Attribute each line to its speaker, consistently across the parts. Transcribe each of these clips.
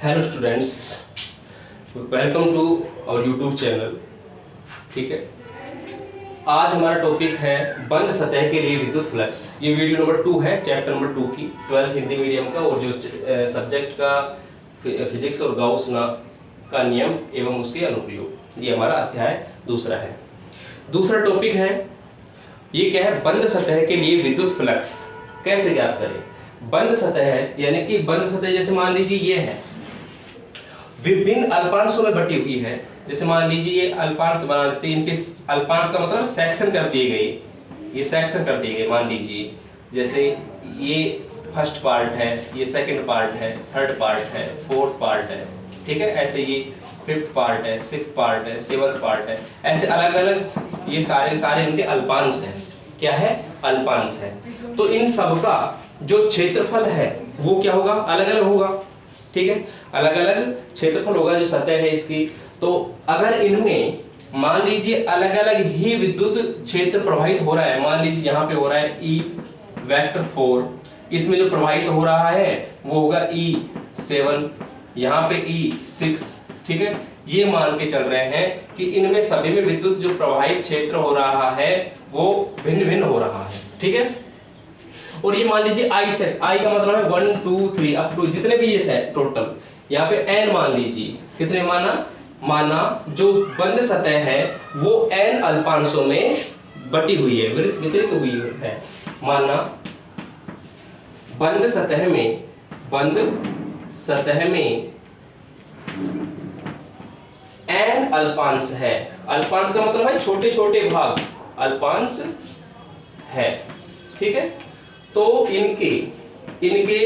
Speaker 1: Hello students, welcome to our YouTube channel. ठीक है, आज हमारा टॉपिक है बंद सतह के लिए विद्युत फ्लक्स। ये वीडियो नंबर 2 है, चैप्टर नंबर 2 की 12th हिंदी मीडियम का, और जो सब्जेक्ट का फिजिक्स और गाउस का नियम एवं उसके अनुप्रयोग, ये हमारा अध्याय दूसरा है। दूसरा टॉपिक है, ये क्या है, बंद सतह के लिए विद्युत फ्लक्स कैसे ज्ञात करें। बंद सतह है, यानी कि बंद सतह जैसे मान लीजिए ये है, विभिन्न अल्पांशों में बटी हुई है। जैसे मान लीजिए ये अल्पांश बना देते हैं, इनके अल्पांश का मतलब सेक्शन कर दिए गए, ये सेक्शन कर दिए गए। मान लीजिए जैसे ये फर्स्ट पार्ट है, ये सेकंड पार्ट है, थर्ड पार्ट है, फोर्थ पार्ट है, ठीक है। ऐसे ये फिफ्थ पार्ट है, सिक्स्थ पार्ट है, सेवंथ पार्ट है, ऐसे अलग अलग ये सारे इनके अल्पांश हैं। क्या है, अल्पांश है। तो इन सब का जो क्षेत्रफल है वो क्या होगा, अलग अलग होगा। ठीक है, अलग अलग क्षेत्रफल होगा जो सतह है इसकी। तो अगर इनमें मान लीजिए अलग अलग ही विद्युत क्षेत्र प्रवाहित हो रहा है, मान लीजिए यहाँ पे हो रहा है E वेक्टर 4, इसमें जो प्रवाहित हो रहा है वो होगा E7, यहाँ पे E6, ठीक है। ये मान के चल रहे हैं कि इनमें सभी में विद्युत जो प्रवाहित क्षेत्र हो रहा है वो भिन्न भिन्न हो रहा है, ठीक है। और ये मान लीजिए I6, I का मतलब है 1 2 3 अप टू जितने भी ये है टोटल, यहाँ पे n मान लीजिए, कितने माना जो बंद सतह है वो n अल्पांशों में बटी हुई है, वितरित हुई है। माना बंद सतह में n अल्पांश है। अल्पांश का मतलब है छोटे छोटे भाग, अल्पांश है, ठीक है। तो इनके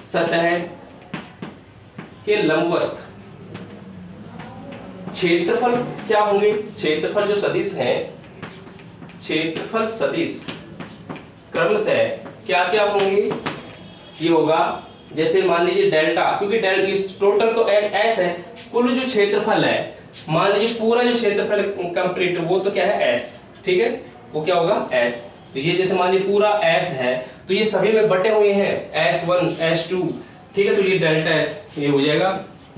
Speaker 1: सतह के लंबवत क्षेत्रफल क्या होंगे, क्षेत्रफल जो सदिश हैं, क्षेत्रफल सदिश क्रमशः क्या क्या होंगे। ये होगा जैसे मान लीजिए डेल्टा, क्योंकि टोटल तो एस है, कुल जो क्षेत्रफल है, मान लीजिए पूरा जो क्षेत्रफल कंप्लीट वो तो क्या है एस, ठीक है, वो क्या होगा एस। तो ये जैसे मान लीजिए पूरा एस है, तो ये सभी में बटे हुए हैं S1 S2, ठीक है। तो ये डेल्टा एस, ये हो जाएगा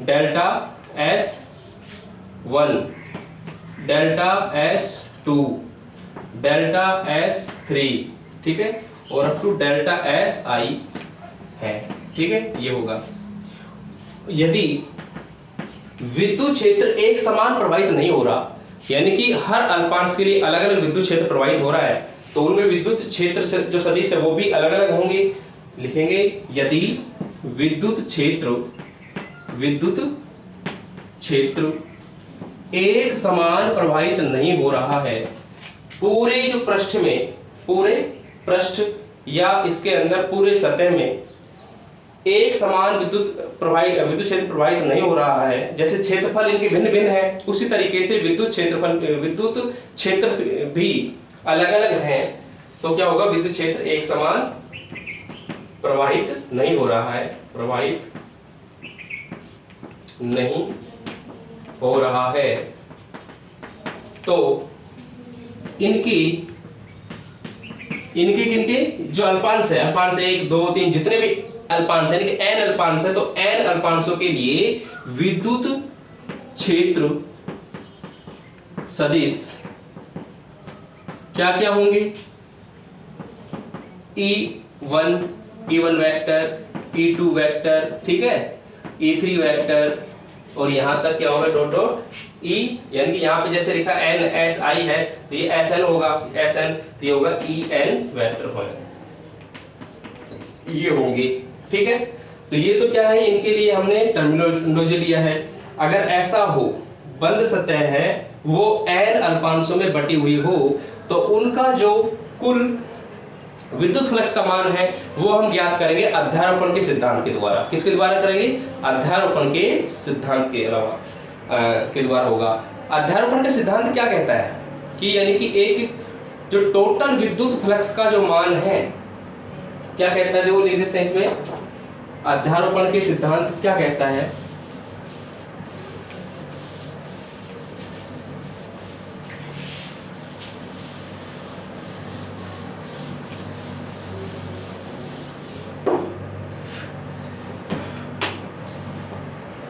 Speaker 1: delta S1, delta S2, delta S3, ठीक है, और अप टू डेल्टा SI है, ठीक है। ये होगा यदि विद्युत क्षेत्र एक समान प्रवाहित नहीं हो रहा, यानी कि हर अल्पांश के लिए अलग अलग विद्युत क्षेत्र प्रवाहित हो रहा है, तो उनमें विद्युत क्षेत्र से जो सदिश है वो भी अलग अलग होंगे। लिखेंगे यदि विद्युत क्षेत्र एक समान प्रवाहित नहीं हो रहा है, पूरे जो पृष्ठ में, पूरे पृष्ठ या इसके अंदर पूरे सतह में एक समान विद्युत क्षेत्र प्रवाहित नहीं हो रहा है, जैसे क्षेत्रफल इनके भिन्न भिन्न है, उसी तरीके से विद्युत क्षेत्र भी अलग अलग हैं, तो क्या होगा, विद्युत क्षेत्र एक समान प्रवाहित नहीं हो रहा है, प्रवाहित नहीं हो रहा है। तो इनके जो अल्पांश है, अल्पांश 1 2 3 जितने भी अल्पांश है, यानी कि n अल्पांश है, तो n अल्पांशों के लिए विद्युत क्षेत्र सदिश क्या क्या होंगे, E1 वेक्टर, E2 वेक्टर, ठीक है, E3 वेक्टर, और यहां तक क्या होगा डॉट डॉट E, यानी कि यहाँ पे जैसे लिखा NSI है तो ये SN होगा, SN, तो ये होगा EN वेक्टर होगा, ये होंगे, ठीक है। तो ये तो क्या है, इनके लिए हमने टर्मिनोलॉजी लिया है। अगर ऐसा हो, बंद सतह है वो n अल्पांशों में बटी हुई हो, तो उनका जो कुल विद्युत फ्लक्स का मान है वो हम ज्ञात करेंगे अध्यारोपण के सिद्धांत के द्वारा। किसके द्वारा करेंगे, अध्यारोपण के सिद्धांत के अलावा के द्वारा होगा। अध्यारोपण का सिद्धांत क्या कहता है कि यानी कि एक जो टोटल विद्युत फ्लक्स का जो मान है, क्या कहता है, जो लिख देते हैं इसमें, अध्यारोपण के सिद्धांत क्या कहता है,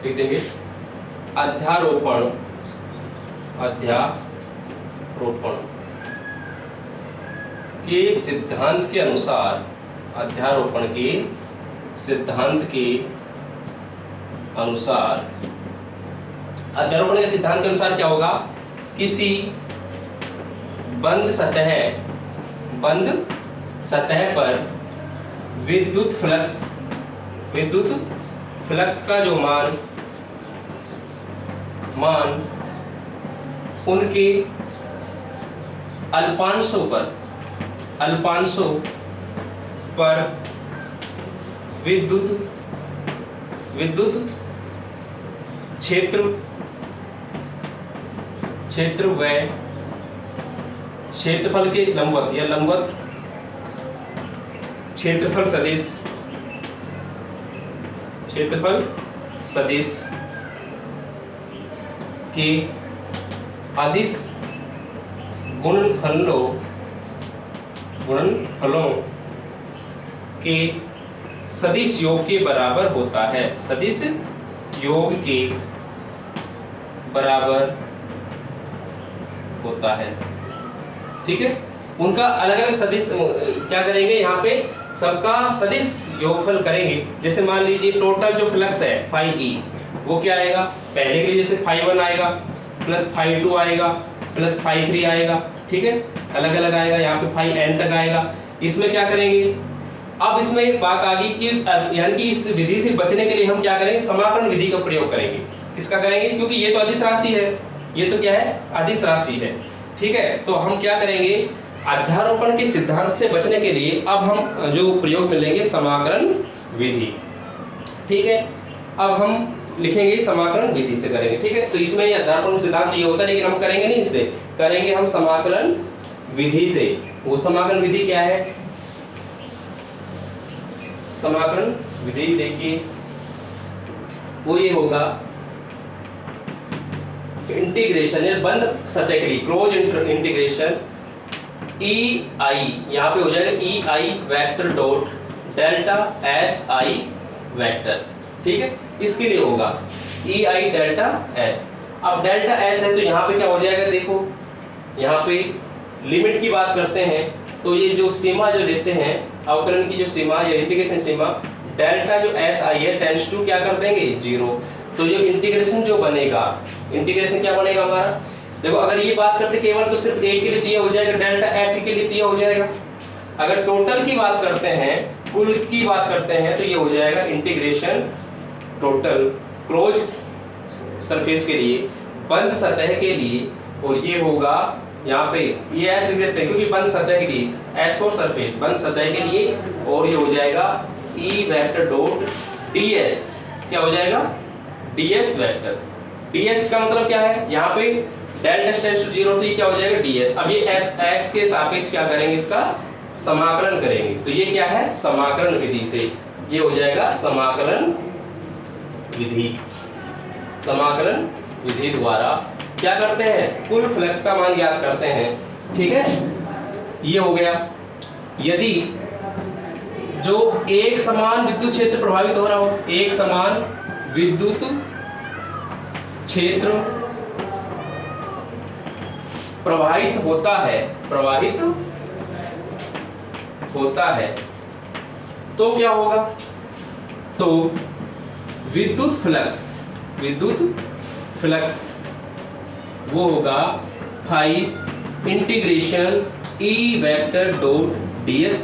Speaker 1: लिख देंगे अध्यारोपण के सिद्धांत के अनुसार, अध्यारोपण के सिद्धांत के अनुसार, अध्यारोपण के सिद्धांत के अनुसार क्या होगा, किसी बंद सतह पर विद्युत फ्लक्स का जो मान उनके अल्पांशों पर विद्युत क्षेत्र व क्षेत्रफल के लंबवत या लंबवत क्षेत्रफल सदिश के अदिश गुणनफलों के सदिश योग के बराबर होता है, सदिश योग के बराबर होता है। ठीक है, उनका अलग अलग सदिश क्या करेंगे, यहाँ पे सबका सदिश योगफल करेंगे। जैसे मान लीजिए टोटल जो फ्लक्स है फाई ई, वो क्या आएगा, पहले के लिए जैसे फाई 1 आएगा प्लस फाई 2 आएगा प्लस फाई 3 आएगा। ठीक है, अलग अलग आएगा, यहाँ पे फाई n तक आएगा। इसमें क्या करेंगे, अब इसमें एक बात आ गई कि यानी कि इस विधि से बचने के लिए हम क्या करेंगे, समाकलन विधि का प्रयोग करेंगे। किसका करेंगे, क्योंकि ये तो अदिश राशि है, ये तो क्या है, अदिश राशि है। ठीक है, तो हम क्या करेंगे, अध्यारोपण के सिद्धांत से बचने के लिए अब हम जो प्रयोग में लेंगे समाकलन विधि। ठीक है, अब हम लिखेंगे समाकलन विधि से करेंगे। ठीक है, तो इसमें ये अध्यारोपण सिद्धांत ये होता है, लेकिन हम करेंगे नहीं इससे, करेंगे हम समाकलन विधि से। वो समाकलन विधि क्या है, समाकलन विधि देखिए वो ये होगा इंटीग्रेशन या बंद सतह के लिए क्लोज इंटीग्रेशन ई आई, यहाँ पे हो जाएगा E I vector dot delta S I vector. ठीक है, इसके लिए होगा ई आई डेल्टा एस। अब डेल्टा एस है तो यहाँ पे क्या हो जाएगा, देखो यहाँ पे लिमिट की बात करते हैं तो ये जो सीमा जो लेते हैं, अवकलन की जो सीमा या इंटीग्रेशन सीमा, डेल्टा जो एस आई है टेंड्स टू क्या कर देंगे 0। तो ये इंटीग्रेशन जो बनेगा, इंटीग्रेशन क्या बनेगा हमारा, देखो अगर ये बात करते केवल तो सिर्फ ए के लिए तो ये हो जाएगा डेल्टा एफ के लिए तो ये हो जाएगा। अगर टोटल की बात करते हैं, कुल की बात करते हैं तो ये हो जाएगा इंटीग्रेशन टोटल क्लोज सरफेस के लिए, बंद सतह के लिए, और ये होगा यहाँ पे ये एस लिख देते हैं क्योंकि बंद सतह के लिए, एस फॉर सरफेस बंद सतह के लिए, और ये हो जाएगा ई वेक्टर डॉट ds। क्या हो जाएगा, ds वेक्टर। ds का मतलब क्या है, यहाँ पे डेल्टा टेंड्स टू 0 तो ये क्या हो जाएगा ds। अब ये x के सापेक्ष क्या करेंगे, इसका समाकलन करेंगे। तो ये क्या है, समाकलन विधि से ये हो जाएगा समाकलन विधि। समाकलन विधि द्वारा क्या करते हैं, कुल फ्लक्स का मान ज्ञात करते हैं। ठीक है, ये हो गया। यदि जो एक समान विद्युत क्षेत्र प्रभावित हो रहा हो, एक समान विद्युत क्षेत्र प्रवाहित होता है तो क्या होगा, तो विद्युत फ्लक्स वो होगा phi integration E vector dot ds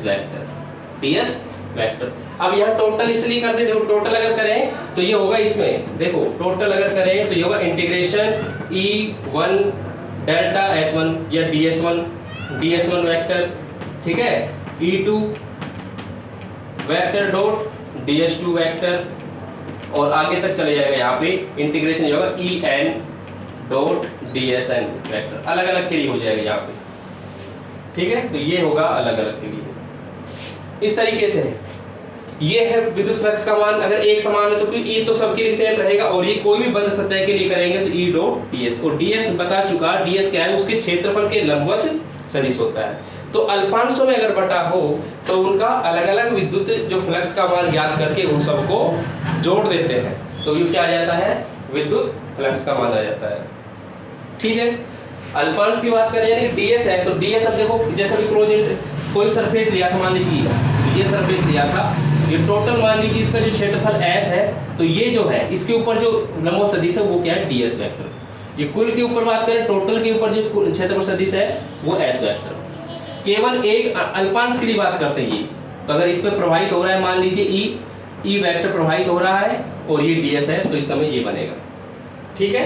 Speaker 1: vector. अब यहाँ टोटल इसलिए कर देते हो, टोटल अगर करें तो ये होगा, इसमें देखो टोटल अगर करें तो ये होगा इंटीग्रेशन E1 डेल्टा S1 या DS1 वेक्टर। ठीक है, E2 vector dot DS2 vector, और आगे तक चले जाएगा। यहाँ पे इंटीग्रेशन ये होगा En डॉट DSN वेक्टर, अलग अलग के लिए हो जाएगा यहाँ पे। ठीक है, तो ये होगा अलग अलग के लिए। इस तरीके से है, ये है विद्युत फ्लक्स का मान। अगर एक समान है तो ये तो सबके लिए सेम रहेगा, और ये कोई भी बंद सतह के लिए करेंगे तो E डॉट ds, और ds बता चुका, ds क्या है, उसके क्षेत्रफल के लंबवत सदिश होता है। तो अल्पांशों में अगर बटा हो तो उनका अलग अलग विद्युत जो फ्लक्स का मान ज्ञात करके उन सबको जोड़ देते हैं। तो ये क्या आ जाता है, विद्युत फ्लक्स का मान आ जाता है। ठीक है, अल्फांश की बात करें यानी ds है, तो ds अब देखो जैसे भी क्लोज कोई सरफेस लिया था, मान लीजिए ये सरफेस लिया था, ये टोटल मान लीजिए इसका जो क्षेत्रफल s है, तो ये जो है इसके ऊपर जो लंबवत सदिश है वो क्या है, ds वेक्टर। ये कुल के ऊपर बात करें, टोटल के ऊपर जो क्षेत्रफल सदिश है वो s वेक्टर। केवल एक अल्पांश के लिए बात करते हैं ये, तो अगर इस पर प्रभावित हो रहा है मान लीजिए ई वेक्टर प्रभावित हो रहा है और ये ds है, तो इस समय ये बनेगा। ठीक है,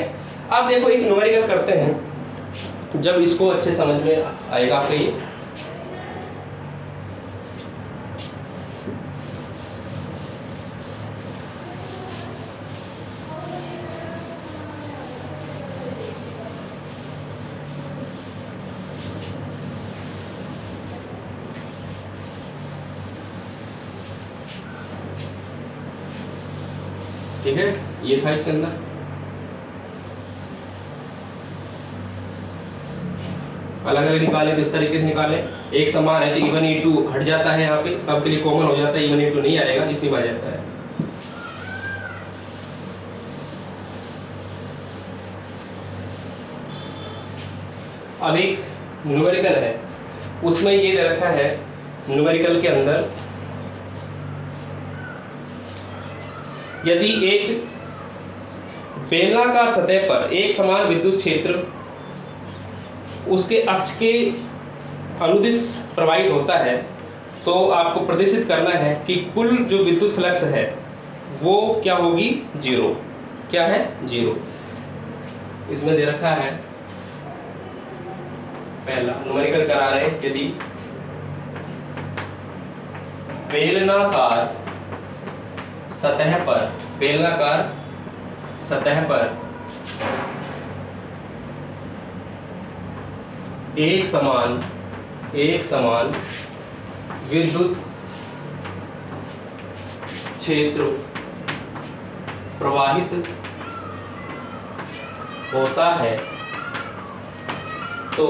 Speaker 1: अब देखो एक न्यूमेरिकल करते हैं, जब इसको अच्छे समझ में आएगा आपका ये। ठीक है, ये था इसके अंदर। अलग अलग निकाले तो इस तरीके से निकाले, एक समान है तो E1 E2 हट जाता है, यहाँ पे सबके लिए कॉमन हो जाता है, E1 E2 नहीं आएगा, इसी में आ जाता है। अब एक न्यूमेरिकल है, उसमें ये दे रखा है न्यूमेरिकल के अंदर, यदि एक बेलनाकार सतह पर एक समान विद्युत क्षेत्र उसके अक्ष के अनुदिश प्रवाहित होता है, तो आपको प्रदर्शित करना है कि कुल जो विद्युत फ्लक्स है वो क्या होगी, जीरो। क्या है, जीरो। इसमें दे रखा है पहला न्यूमेरिकल करा रहे हैं, यदि बेलनाकार सतह पर एक समान विद्युत क्षेत्र प्रवाहित होता है, तो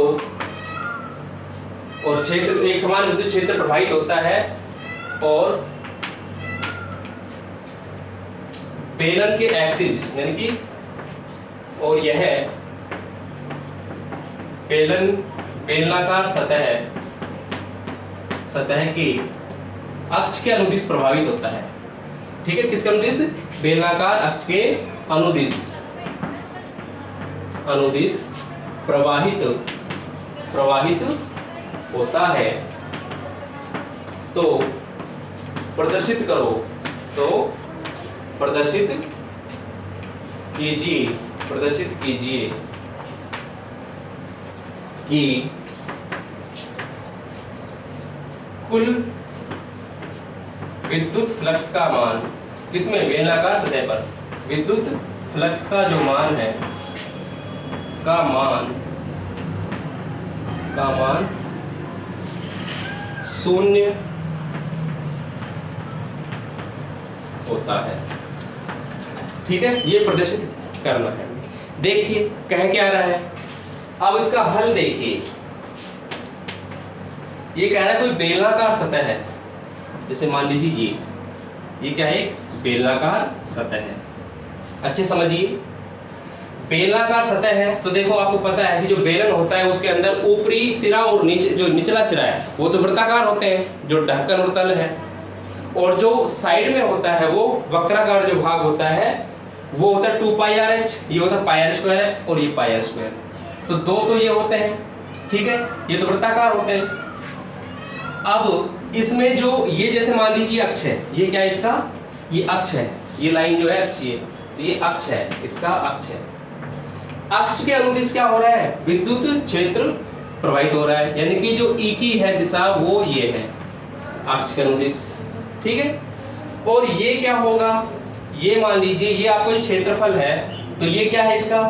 Speaker 1: और क्षेत्र एक समान विद्युत क्षेत्र प्रवाहित होता है और बेलन के एक्सिस यानी कि, और यह बेलनाकार सतह के अक्ष के अनुदिश प्रभावित होता है। ठीक है, किसके अनुदिश, बेलनाकार अक्ष के अनुदिश प्रवाहित होता है, तो प्रदर्शित करो, तो प्रदर्शित कीजिए कि कुल विद्युत फ्लक्स का मान, इसमें बेलनाकार सतह पर विद्युत फ्लक्स का जो मान है का मान शून्य होता है। ठीक है, ये प्रदर्शित करना है। देखिए कह क्या रहा है, अब इसका हल देखिए। ये कह रहा है कोई बेलनाकार सतह है, जैसे मान लीजिए ये क्या है, एक बेलनाकार सतह है। अच्छे समझिए, बेलनाकार सतह है तो देखो आपको पता है कि जो बेलन होता है उसके अंदर ऊपरी सिरा और नीचे जो निचला सिरा है वो तो वृत्ताकार होते हैं, जो ढक्कन और तल है, और जो साइड में होता है वो वक्राकार जो भाग होता है वो होता है 2πRh, ये होता है πr² और ये πr²। तो दो तो ये होते हैं, ठीक है, ये तो वृत्ताकार होते हैं। अब इसमें जो ये जैसे मान लीजिए अक्ष है, ये क्या है इसका, ये अक्ष है, ये लाइन जो है अक्षीय, तो ये अक्ष है, इसका अक्ष है। अक्ष के अनुदिश क्या हो रहा है, विद्युत क्षेत्र प्रवाहित हो रहा है, यानी कि जो ई की है दिशा वो ये है अक्ष के अनुदिश। ठीक है, और ये क्या होगा, ये मान लीजिए ये आपका जो क्षेत्रफल है, तो ये क्या है इसका,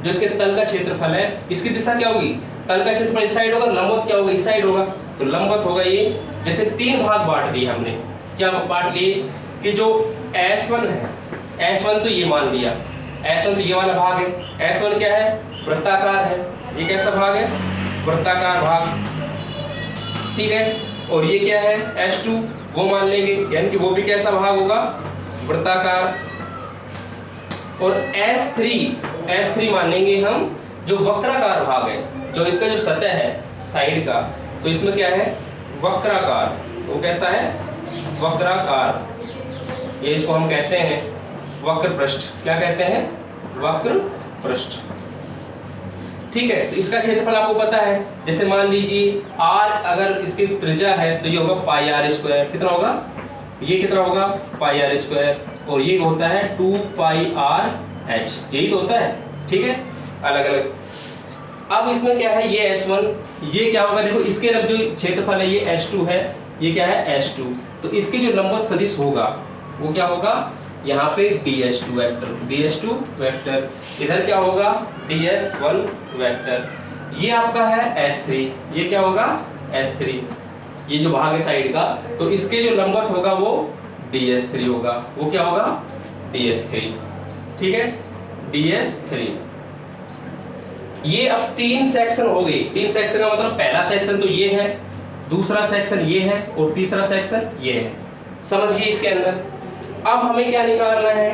Speaker 1: जो इसके तल का क्षेत्रफल है, इसकी दिशा क्या होगी, तल का क्षेत्रफल इस साइड होगा, लंबवत क्या होगा, इस साइड होगा, तो लंबवत होगा ये। जैसे तीन भाग बांट लिए हमने, क्या बांट लिए कि जो S1 है, S1 तो ये मान लिया, S1 तो ये वाला भाग है, S1 क्या है, वृत्ताकार है, ये कैसा भाग है, वृत्ताकार भाग। ठीक है, और ये क्या है S2, वो मान लेंगे, यानी कि वो भी कैसा भाग होगा, वृत्ताकार। और S3 मानेंगे हम जो वक्राकार भाग है, जो इसका जो सतह है साइड का, तो इसमें क्या है वक्राकार, वो कैसा है वक्राकार, ये इसको हम कहते हैं वक्र पृष्ठ। क्या कहते हैं वक्र पृष्ठ। ठीक है, तो इसका क्षेत्रफल आपको पता है, जैसे मान लीजिए r अगर इसकी त्रिज्या है तो ये होगा पाई r स्क्वायर, कितना होगा ये कितना होगा पाई r स्क्वायर, और ये होता है 2 पाई r h, यही तो होता है। ठीक है, अलग अलग। अब इसमें क्या है ये S1, ये क्या होगा देखो, इसके अब जो क्षेत्रफल है ये S2 है, ये क्या है S2, तो इसके जो लंबवत सदिश होगा वो क्या होगा यहाँ पे DS2 वेक्टर, इधर क्या होगा DS1 वेक्टर, ये आपका है S3, ये क्या होगा S3, ये जो भाग है साइड का, तो इसके जो लंबवत होगा वो DS3 होगा, वो क्या होगा DS3। ठीक है DS3। ये अब 3 सेक्शन हो गए। 3 सेक्शन का मतलब पहला सेक्शन तो ये है, दूसरा सेक्शन ये है और तीसरा सेक्शन ये है, समझिए इसके अंदर। अब हमें क्या निकालना है,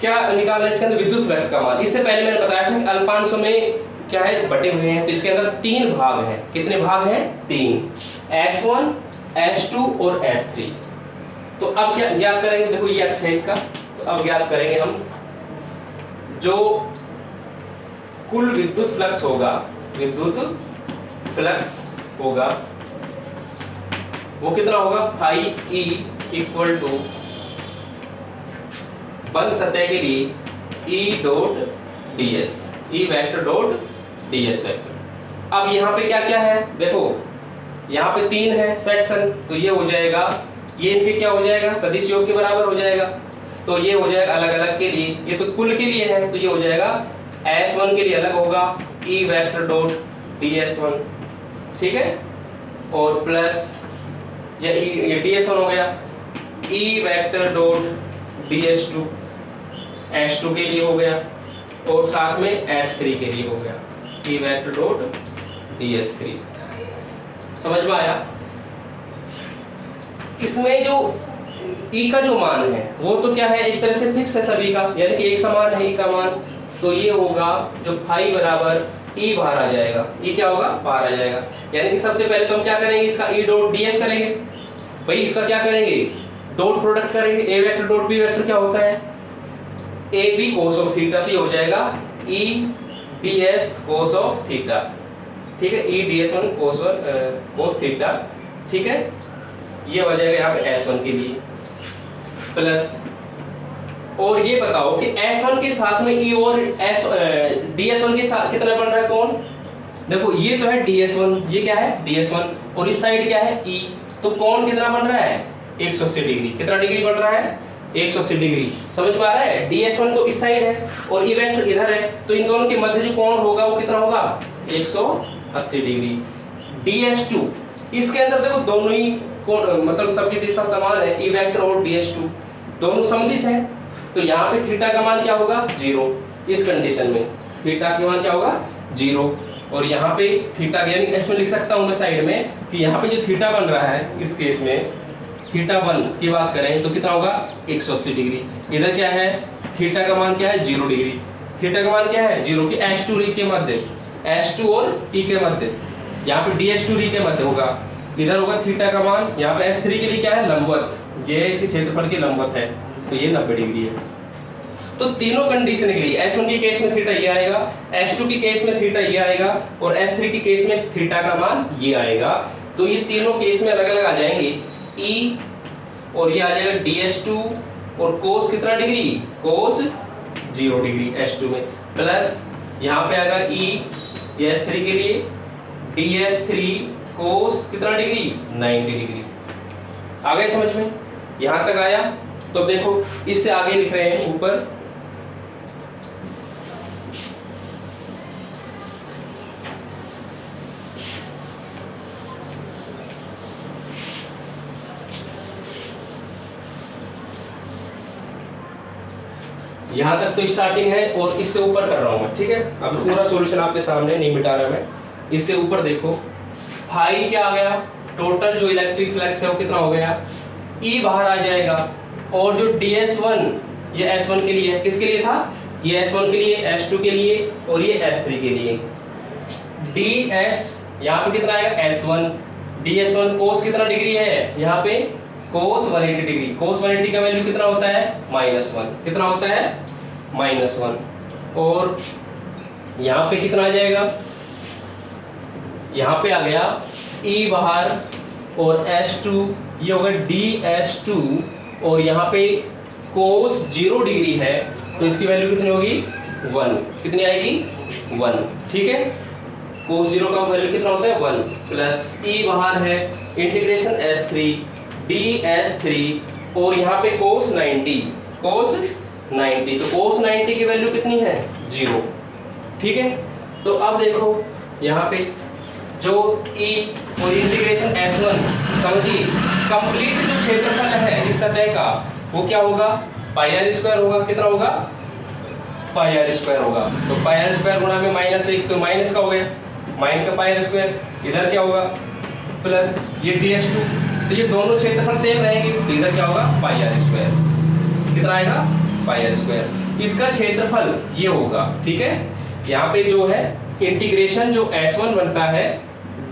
Speaker 1: क्या निकालना है इसके अंदर विद्युत फ्लक्स का मान। इससे पहले मैंने बताया था कि अल्पांशों में क्या है बटे हुए हैं, तो इसके अंदर 3 भाग हैं। कितने भाग हैं 3, S1 S2 और S3। तो अब क्या ज्ञात करेंगे, देखो ये अक्ष है इसका, तो अब ज्ञात करेंगे हम जो कुल विद्युत फ्लक्स होगा, विद्युत फ्लक्स होगा वो कितना होगा फाई E इक्वल टू बंद सतह के लिए E dot ds, E vector dot ds vector. अब यहाँ पे क्या क्या है देखो, यहाँ पे 3 है सेक्शन, तो ये हो जाएगा, ये इनके क्या हो जाएगा सदिश योग के बराबर हो जाएगा, तो ये हो जाएगा अलग अलग के लिए, ये तो कुल के लिए है, तो ये हो जाएगा S1 के लिए अलग होगा E वेक्टर डॉट ds1, ठीक है, और प्लस ये ds1 हो गया, E vector dot ds2 S2 के लिए हो गया, और साथ में S3 के लिए हो गया E वेक्टर डॉट ds3। समझ में आया? इसमें जो E का जो मान है वो तो क्या है एक तरह से फिक्स है सभी का, यानी कि एक समान है E का मान, तो ये होगा जो फाई बराबर E बाहर आ जाएगा, E क्या होगा बाहर आ जाएगा, यानी कि सबसे पहले तो हम क्या करेंगे इसका E डॉट ds करेंगे, भाई इसका क्या करेंगे डॉट प्रोडक्ट करेंगे, A vector dot B vector क्या होता है AB cos ऑफ थीटा, तो ये हो जाएगा E ds cos of theta, ठीक है, E ds1 cos थीटा, ठीक है, ये हो जाएगा यहाँ पे S1 के लिए प्लस, और ये बताओ कि S1 के साथ में E और ds1 के साथ कितना बन रहा है कौन, देखो ये तो है ds1, ये क्या है ds1, और इस साइड क्या है E, तो कौन कितना बन रहा है 180 डिग्री, कितना डिग्री बन रहा है 180 डिग्री। समझ में आ रहा है, ds1 तो इस साइड है और E वेक्टर इधर है, तो इन दोनों के मध्य जो कोण होगा वो कितना होगा 180 डिग्री। ds2 इसके अंदर देखो दोनों ही कोण मतलब सबकी दिशा समान है, E वेक्टर और ds2 दोनों समदिश है, तो यहाँ पे थीटा का मान क्या होगा 0, इस कंडीशन में थीटा का मान क्या होगा 0, और यहाँ पे थीटा यानी इसमें लिख सकता हूँ मैं साइड में कि यहाँ पे जो थीटा बन रहा है इस केस में थीटा 1 की बात करें तो कितना होगा 180 डिग्री, इधर क्या है थीटा का मान क्या है 0 डिग्री, थीटा का मान क्या है 0 की S2 के मध्य, S2 और E के मध्य, यहाँ पे ds2 के मध्य होगा, इधर होगा थीटा का मान, यहाँ पे S3 के लिए क्या है लंबवत, ये इसके क्षेत्रफल की लंबवत है, तो ये 90 डिग्री है। तो तीनों कंडीशन के लिए S1 के केस में थीटा ये आएगा, S2 के केस में थीटा ये आएगा, और S3 के केस में थीटा का मान ये आएगा, तो ये तीनों केस में अलग अलग आ जाएंगे E, और ये आ जाएगा ds2 और cos कितना डिग्री cos 0 डिग्री S2 में, प्लस यहाँ पे आएगा E S3 के लिए ds3 cos कितना डिग्री 90 डिग्री। आ गए समझ में, यहाँ तक आया? तो देखो इससे आगे लिख रहे हैं ऊपर, यहाँ तक तो स्टार्टिंग है और इससे ऊपर कर रहा हूँ मैं, ठीक है, अब पूरा सॉल्यूशन आपके सामने नहीं मिटा रहा मैं, इससे ऊपर देखो फाई क्या आ गया, टोटल जो इलेक्ट्रिक फ्लक्स है वो कितना हो गया E बाहर आ जाएगा, और जो ds1 ये S1 के लिए है, किसके लिए था, ये S1 के लिए, S2 के लिए और ये S3 के लिए। ds यहाँ पे कितना आएगा S1, ds1 कोस कितना डिग्री है यहाँ पे, कोस 180 डिग्री। कोस 180 का वैल्यू कितना होता है -1, कितना होता है -1। और यहाँ पे कितना आ जाएगा, यहाँ पे आ गया E बाहर और S2, ये होगा ds2 और यहाँ पे कोस 0 डिग्री है तो इसकी वैल्यू कितनी होगी 1, कितनी आएगी 1, ठीक है। कोस 0 का वैल्यू कितना होता है 1 प्लस E बाहर है इंटीग्रेशन S3 ds3 और यहाँ पे कोस 90, कोस 90, तो कोस 90 की वैल्यू कितनी है 0, ठीक है। तो अब देखो यहाँ पे जो E और इंटीग्रेशन S1 समझिए कंप्लीट जो क्षेत्रफल है इस सतह का वो क्या होगा πr² होगा, कितना होगा πr² होगा। तो πr² गुणा में -1 तो माइनस का हो गया, माइनस का πr², इधर क्या होगा प्लस ये ds2, तो ये दोनों क्षेत्रफल सेम रहेंगे तो इधर क्या होगा πr², कितना आएगा πr²। इसका क्षेत्रफल ये होगा, ठीक है। यहाँ पे जो है इंटीग्रेशन जो S1 बनता है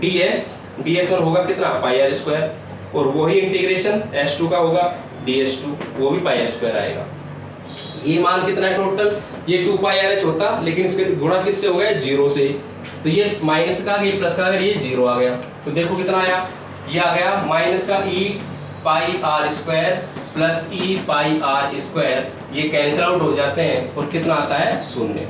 Speaker 1: ds1 होगा कितना πr² और वही इंटीग्रेशन S2 का होगा ds2, वो भी πr² आएगा। ये मान कितना है टोटल, ये 2πrh होता लेकिन इसके गुणा किससे हो गया 0 से, तो ये माइनस का ये प्लस का अगर ये 0 आ गया तो देखो कितना आया, ये आ गया माइनस का e πr² plus e πr², ये कैंसिल आउट हो जाते हैं और कितना आता है 0,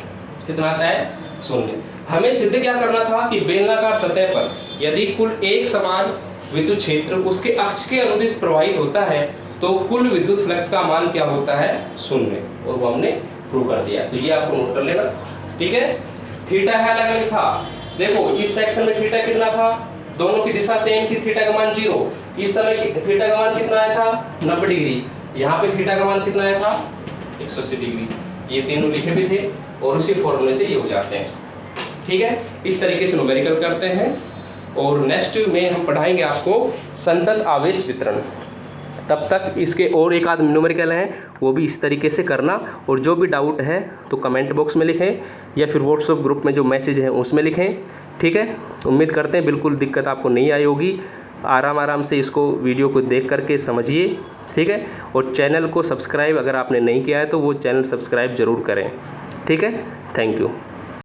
Speaker 1: कितना आता है 0। हमें सिद्ध क्या करना था कि बेलनाकार सतह पर यदि कुल एक समान विद्युत क्षेत्र उसके अक्ष के अनुदिश प्रवाहित होता है तो कुल विद्युत फ्लक्स का मान क्या होता है 0, और वो हमने प्रूव कर दिया। तो ये आपको नोट कर लेना, ठीक है। थीटा है अलग अलग था, देखो इस सेक्शन में थीटा कितना था, दोनों की दिशा सेम थी, थीटा का मान 0, इस समय थीटा का मान कितना आया था 90 डिग्री, यहाँ पे थीटा का मान कितना आया था 180 डिग्री, ये तीनों लिखे भी थे और उसी फॉर्मूले से ये हो जाते हैं, ठीक है। इस तरीके से न्यूमेरिकल करते हैं और नेक्स्ट में हम पढ़ाएंगे आपको संतत आवेश वितरण। तब तक इसके और एक आध न्यूमेरिकल हैं वो भी इस तरीके से करना, और जो भी डाउट है तो कमेंट बॉक्स में लिखें या फिर व्हाट्सएप ग्रुप में जो मैसेज है उसमें लिखें, ठीक है। उम्मीद करते हैं बिल्कुल दिक्कत आपको नहीं आई होगी, आराम से इसको वीडियो को देख करके समझिए, ठीक है। और चैनल को सब्सक्राइब अगर आपने नहीं किया है तो वो चैनल सब्सक्राइब ज़रूर करें, ठीक है। Thank you.